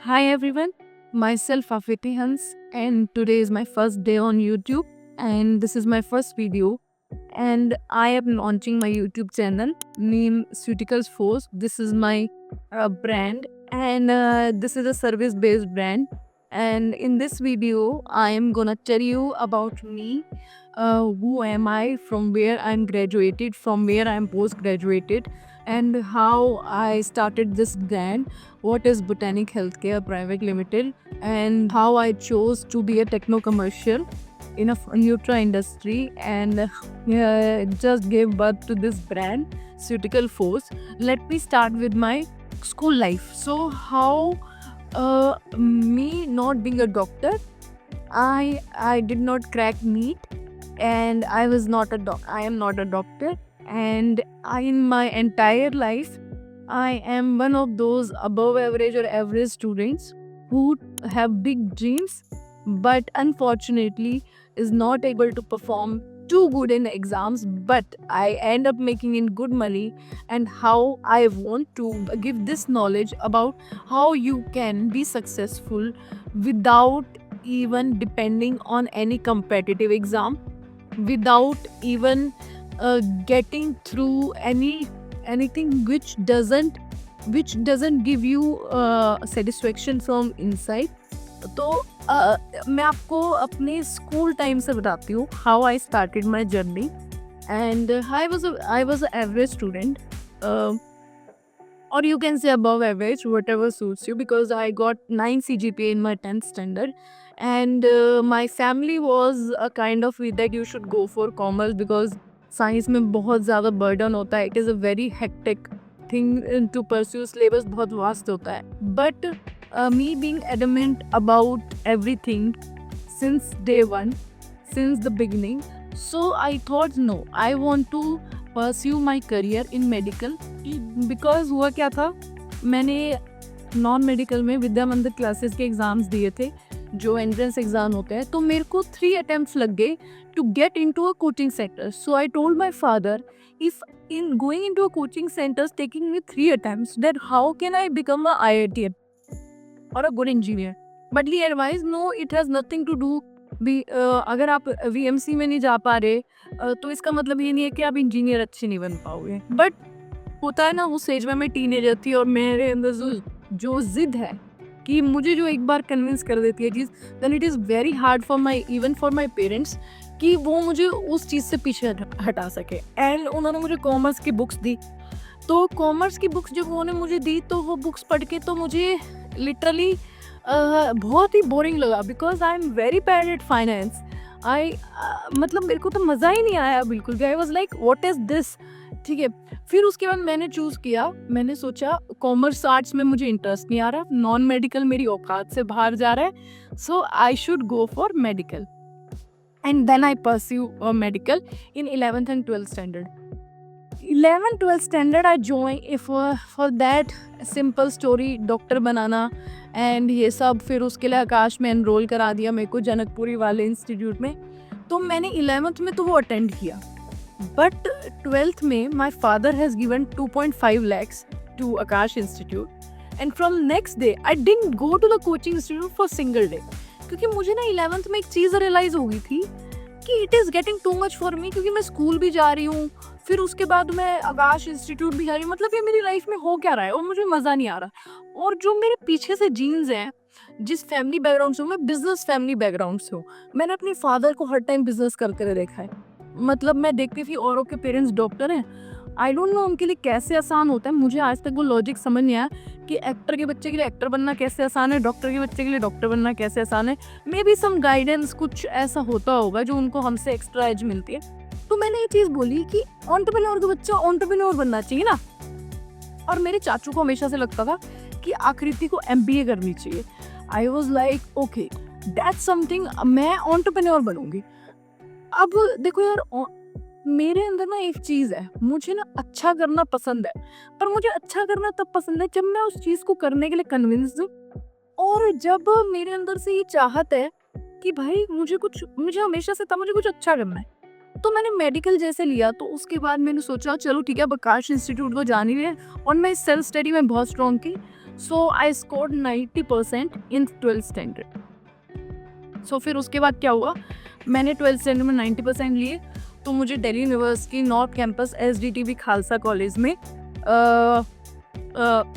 Hi everyone, myself Afiti Hans, and today is my first day on YouTube, and this is my first video. And I am launching my YouTube channel named Suticals Force. This is my brand, and this is a service based brand. And in this video, I am gonna tell you about me. Who am I, from where I'm graduated, from where I'm post graduated, and how I started this brand, what is Botanic Healthcare Private Limited, and how I chose to be a techno commercial in a nutra industry and just gave birth to this brand, Suitical Force. Let me start with my school life. So, how me not being a doctor, I did not crack NEET, and I am not a doctor, and in my entire life I am one of those above average or average students who have big dreams but unfortunately is not able to perform too good in exams, but I end up making in good money. And how I want to give this knowledge about how you can be successful without even depending on any competitive exam, without even getting through anything which doesn't give you satisfaction from inside. तो मैं आपको अपने school time से बताती हूँ how I started my journey. And I was average student, or you can say above average, whatever suits you, because I got 9 CGPA in my 10th standard. And my family was a kind of that you should go for commerce because science में बहुत ज़्यादा burden होता है. It is a very hectic thing to pursue. Syllabus बहुत vast होता है. But me being adamant about everything since day one, since the beginning, so I thought no, I want to pursue my career in medical. Because हुआ क्या था, मैंने non medical में विद्या मंदिर classes के एग्ज़ाम्स दिए थे जो एंट्रेंस एग्ज़ाम होते हैं. तो मेरे को 3 अटेम्प्ट्स लग गए to get into a coaching centre. So I told my father, if in going into a coaching centre taking me 3 attempts, then how can I become a IITian और a good engineer. But he advise, no, it has nothing to do. अगर आप VMC में नहीं जा पा रहे तो इसका मतलब ये नहीं है कि आप इंजीनियर अच्छे नहीं बन पाओगे. बट होता है ना, उस एज में मैं टीनेजर थी और मेरे अंदर जो जिद है कि मुझे जो एक बार कन्विंस कर देती है चीज़, then it is very hard for my even for my parents कि वो मुझे उस चीज़ से पीछे हटा सके. एंड उन्होंने मुझे कॉमर्स की बुक्स दी. तो कॉमर्स की बुक्स जब उन्होंने मुझे दी तो वो बुक्स पढ़ के तो मुझे लिटरली बहुत ही बोरिंग लगा, because I am very bad at finance. मतलब मेरे को तो मज़ा ही नहीं आया बिल्कुल भी. I was like what is this. ठीक है, फिर उसके बाद मैंने चूज़ किया. मैंने सोचा कॉमर्स आर्ट्स में मुझे इंटरेस्ट नहीं आ रहा, नॉन मेडिकल मेरी औकात से बाहर जा रहा है, so I should go for medical. And then I pursue medical in 11th and 12th standard. 11th 12th standard I joined for that simple story, doctor banana and ये सब. फिर उसके लिए आकाश में एनरोल करा दिया मेरे को जनकपुरी वाले इंस्टीट्यूट में. तो मैंने 11th में तो वो अटेंड किया, बट 12th में my father has given 2.5 lakhs to Aakash institute. And from next day I didn't go to the coaching institute for single day, क्योंकि मुझे ना 11th में एक चीज़ रियलाइज़ हो गई थी कि it is getting too much for me, क्योंकि मैं स्कूल भी जा रही हूँ, फिर उसके बाद मैं आकाश इंस्टीट्यूट भी जा रही हूँ. मतलब ये मेरी लाइफ में हो क्या रहा है और मुझे मज़ा नहीं आ रहा. और जो मेरे पीछे से जीन्स हैं, जिस फैमिली बैकग्राउंड से हूँ, मैं बिजनेस फैमिली बैकग्राउंड से हूँ. मैंने अपने फादर को हर टाइम बिजनेस करते हुए देखा है. मतलब मैं देखती थी औरों के पेरेंट्स डॉक्टर हैं, आई डोंट नो उनके लिए कैसे आसान होता है. मुझे आज तक वो लॉजिक समझ नहीं आया कि एक्टर के बच्चे के लिए एक्टर बनना कैसे आसान है, डॉक्टर के बच्चे के लिए डॉक्टर बनना कैसे आसान है. मे बी सम गाइडेंस कुछ ऐसा होता होगा जो उनको हमसे एक्स्ट्रा एज मिलती है. तो मैंने ये चीज़ बोली कि एंटरप्रेन्योर का बच्चा एंटरप्रेन्योर बनना चाहिए ना. और मेरे चाचू को हमेशा से लगता था कि आकृति को MBA करनी चाहिए. I was like okay, that's something, मैं एंटरप्रेन्योर बनूंगी. अब देखो यार, मेरे अंदर ना एक चीज़ है, मुझे ना अच्छा करना पसंद है, पर मुझे अच्छा करना तब पसंद है जब मैं उस चीज़ को करने के लिए कन्विंस हूँ, और जब मेरे अंदर से ये चाहत है कि भाई मुझे हमेशा से था मुझे कुछ अच्छा करना है. तो मैंने मेडिकल जैसे लिया, तो उसके बाद मैंने सोचा चलो ठीक है, अब आकाश इंस्टीट्यूट को जानी है, और मैं सेल्फ स्टडी में बहुत स्ट्रॉन्ग थी. सो I scored 90% in 12th standard. सो फिर उसके बाद क्या हुआ, मैंने 12th स्टैंडर्ड में 90% लिए, तो मुझे Delhi university north campus SDTV Khalsa college में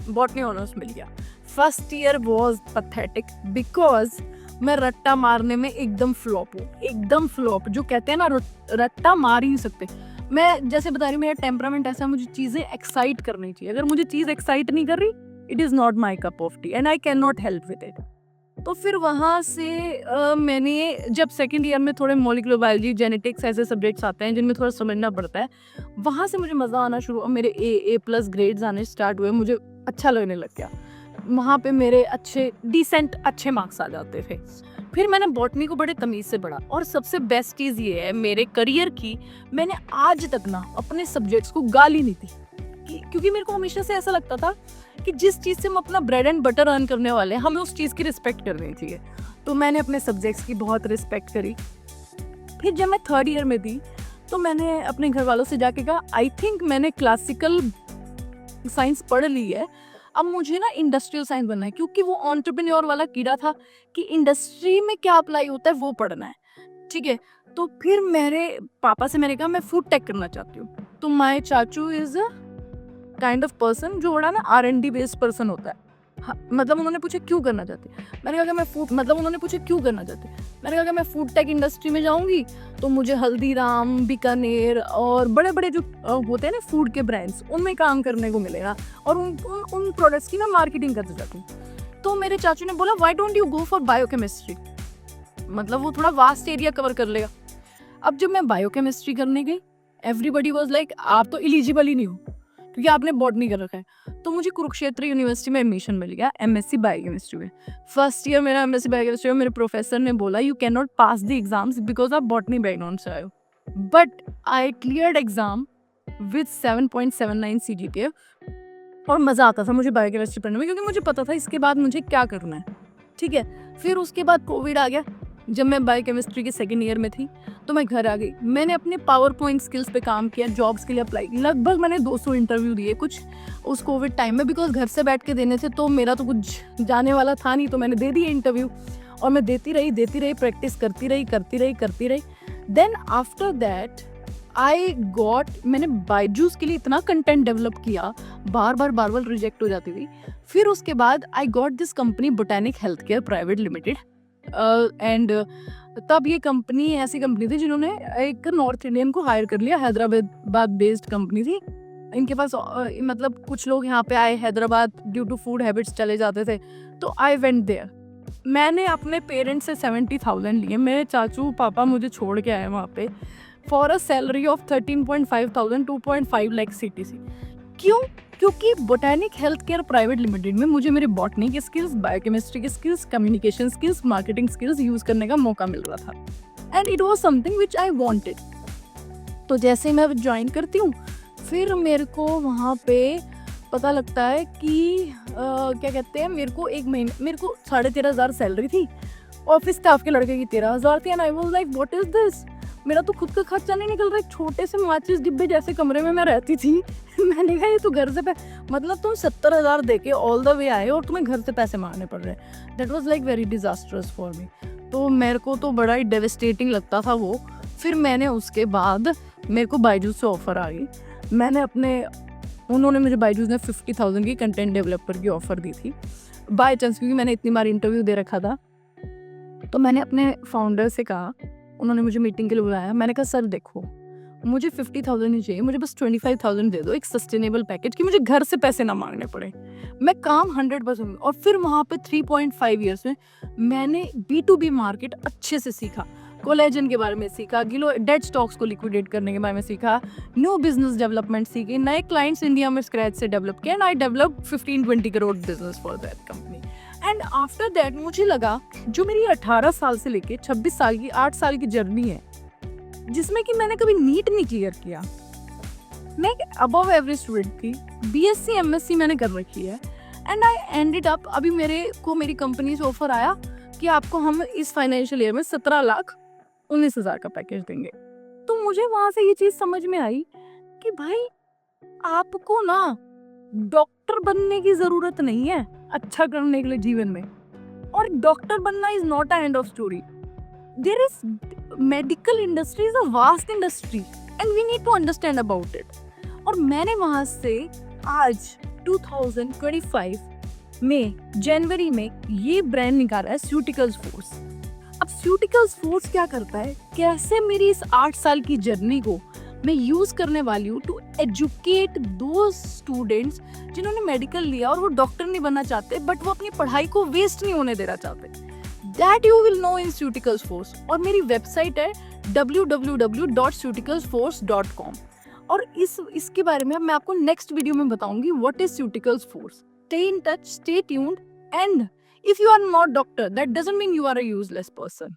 बॉटनी ऑनर्स मिल गया। First year was pathetic because मैं रट्टा मारने में एकदम फ्लॉप हूँ, एकदम फ्लॉप। जो कहते हैं ना रट्टा मार ही नहीं सकते। मैं जैसे बता रही हूँ, मेरा टेम्परामेंट ऐसा है, मुझे चीज़ें एक्साइट करनी चाहिए। अगर मुझे चीज़ एक्साइट नहीं कर रही, it is not my cup of T and I can not help with it. तो फिर वहाँ से मैंने जब सेकेंड ईयर में थोड़े मॉलिक्यूलर बायोलॉजी, जेनेटिक्स ऐसे सब्जेक्ट्स आते हैं जिनमें थोड़ा समझना पड़ता है, वहाँ से मुझे मज़ा आना शुरू हुआ। मेरे A+ ग्रेड्स आने स्टार्ट हुए, मुझे अच्छा लगने लग गया। वहाँ पे मेरे अच्छे मार्क्स आ जाते थे। फिर मैंने बॉटनी को बड़े तमीज़ से पढ़ा, और सबसे बेस्ट चीज़ ये है मेरे करियर की, मैंने आज तक ना अपने सब्जेक्ट्स को गाली नहीं दी, क्योंकि मेरे को हमेशा से ऐसा लगता था कि जिस चीज़ से हम अपना ब्रेड एंड बटर अर्न करने वाले हैं, हमें उस चीज़ की रिस्पेक्ट करनी चाहिए। तो मैंने अपने सब्जेक्ट्स की बहुत रिस्पेक्ट करी। फिर जब मैं थर्ड ईयर में थी, तो मैंने अपने घर वालों से जाके कहा, आई थिंक मैंने क्लासिकल साइंस पढ़ ली है, अब मुझे ना इंडस्ट्रियल साइंस बनना है, क्योंकि वो एंटरप्रेन्योर वाला कीड़ा था कि इंडस्ट्री में क्या अप्लाई होता है वो पढ़ना है, ठीक है। तो फिर मेरे पापा से मैंने कहा मैं फूड टेक करना चाहती हूँ। तो माय चाचू is a kind of person जो बड़ा ना R&D बेस्ड पर्सन होता है। मतलब उन्होंने पूछा क्यों करना चाहते, मैंने कहा कि मैंने कहा कि मैं फूड टेक इंडस्ट्री में जाऊंगी, तो मुझे हल्दीराम, बीकानेर और बड़े बड़े जो होते हैं ना फूड के ब्रांड्स, उनमें काम करने को मिलेगा, और उन प्रोडक्ट्स की मैं मार्केटिंग करते जाती हूँ। तो मेरे चाचू ने बोला why don't you go for biochemistry, मतलब वो थोड़ा वास्ट एरिया कवर कर लेगा। अब जब मैं बायोकेमिस्ट्री करने गई, एवरीबडी वाज लाइक आप तो एलिजिबल ही नहीं हो क्योंकि आपने बॉटनी कर रखा है। तो मुझे कुरुक्षेत्र यूनिवर्सिटी में एडमिशन मिल गया MSc बायोकेमिस्ट्री में। फर्स्ट ईयर मेरा MSc बायोकेमिस्ट्री में मेरे प्रोफेसर ने बोला you can not pass the exams because आप बॉटनी बैकग्राउंड से आए हो, but I cleared exam with 7.79 CGPA, और मज़ा आता था मुझे बायोकेमिस्ट्री पढ़ने में, क्योंकि मुझे पता था इसके बाद मुझे क्या करना है, ठीक है। फिर उसके बाद कोविड आ गया। जब मैं बायोकेमिस्ट्री के सेकेंड ईयर में थी, तो मैं घर आ गई। मैंने अपने पावर पॉइंट स्किल्स पे काम किया, जॉब्स के लिए अप्लाई, लगभग मैंने 200 इंटरव्यू दिए कुछ उस कोविड टाइम में, बिकॉज घर से बैठ के देने थे, तो मेरा तो कुछ जाने वाला था नहीं, तो मैंने दे दिए इंटरव्यू, और मैं देती रही, प्रैक्टिस करती रही। देन आफ्टर दैट मैंने बायजूस के लिए इतना कंटेंट डेवलप किया, बार बार रिजेक्ट हो जाती थी। फिर उसके बाद I got this company botanic health care private limited, and तब ये कंपनी ऐसी कंपनी थी जिन्होंने एक नॉर्थ इंडियन को हायर कर लिया, हैदराबाद बेस्ड कंपनी थी। इनके पास मतलब कुछ लोग यहाँ पे आए Hyderabad, due to food habits चले जाते थे, तो आई वेंट देयर। मैंने अपने पेरेंट्स से 70,000 लिए, मेरे चाचू पापा मुझे छोड़ के आए वहाँ पे for a salary of 13,500, 2.5 lakh CTC। क्यों? क्योंकि botanic health care private limited में मुझे मेरे बॉटनी की स्किल्स, बायोकेमिस्ट्री की skills, communication skills, marketing skills use करने का मौका मिल रहा था, and it was something which I wanted. तो जैसे ही मैं ज्वाइन करती हूँ, फिर मेरे को वहाँ पे पता लगता है कि क्या कहते हैं, मेरे को 13,500 सैलरी थी, ऑफिस स्टाफ के लड़के की 13,000 थी, and I was like what is this. मेरा तो खुद का खर्चा नहीं निकल रहा। एक छोटे से माचिस डिब्बे जैसे कमरे में मैं रहती थी। मैंने कहा ये तो घर से मतलब तुम 70,000 दे के ऑल द वे आए और तुम्हें घर से पैसे मांगने पड़ रहे हैं। That was like very disasters for me. तो मेरे को तो बड़ा ही डेविस्टेटिंग लगता था वो। फिर मैंने उसके बाद मेरे को बायजूस से ऑफ़र आ गई। उन्होंने मुझे बायजूस ने 50,000 की कंटेंट डेवलपर की ऑफ़र दी थी बाय चांस, क्योंकि मैंने इतनी बार इंटरव्यू दे रखा था। तो मैंने अपने फाउंडर से कहा, उन्होंने मुझे मीटिंग के लिए बुलाया। मैंने कहा सर देखो, मुझे 50,000 ही चाहिए, मुझे बस 25,000 दे दो, एक सस्टेनेबल पैकेज कि मुझे घर से पैसे ना मांगने पड़े, मैं काम 100%। और फिर वहाँ पे 3.5 ईयर्स में मैंने B2B मार्केट अच्छे से सीखा, कोलेजन के बारे में सीखा, डेड स्टॉक्स को लिक्विडेट करने के बारे में सीखा, न्यू बिजनेस डेवलपमेंट सीखे, नए क्लाइंट्स इंडिया में स्क्रैच से डेवलप किया, and I develop 15-20 crore business for that company. And after that मुझे लगा जो मेरी 18 साल से लेके 26 साल की 8 साल की जर्नी है, जिसमें कि मैंने कभी नीट नहीं क्लियर किया, मैं अबव एवरेज स्टूडेंट थी, BSc MSc मैंने कर रखी है, एंड आई एंडेड अप, अभी मेरे को मेरी कंपनी से ऑफर आया कि आपको हम इस फाइनेंशियल ईयर में 17,19,000 का पैकेज देंगे। तो मुझे वहां से ये चीज समझ में आई कि भाई आपको ना डॉक्टर बनने की जरूरत नहीं है अच्छा करने के लिए जीवन में, और डॉक्टर बनना is not a end of story. There is medical industry is a vast industry and we need to understand about it. और मैंने वहां से आज 2025 में जनवरी में ये ब्रांड निकाला है स्यूटिकल्स फोर्स. अब स्यूटिकल्स फोर्स क्या करता है, कैसे मेरी इस 8 साल की जर्नी को मैं यूज करने वाली हूँ टू एजुकेट दो स्टूडेंट्स जिन्होंने मेडिकल लिया और वो डॉक्टर नहीं बनना चाहते, बट वो अपनी पढ़ाई को वेस्ट नहीं होने देना चाहते. That you will know in ceuticals force. और मेरी वेबसाइट है www.suticalsforce.com. और इसके बारे में मैं आपको नेक्स्ट वीडियो में बताऊंगी what is ceuticals force. Stay in touch, stay tuned, and if you are not doctor, that doesn't mean you are a useless person.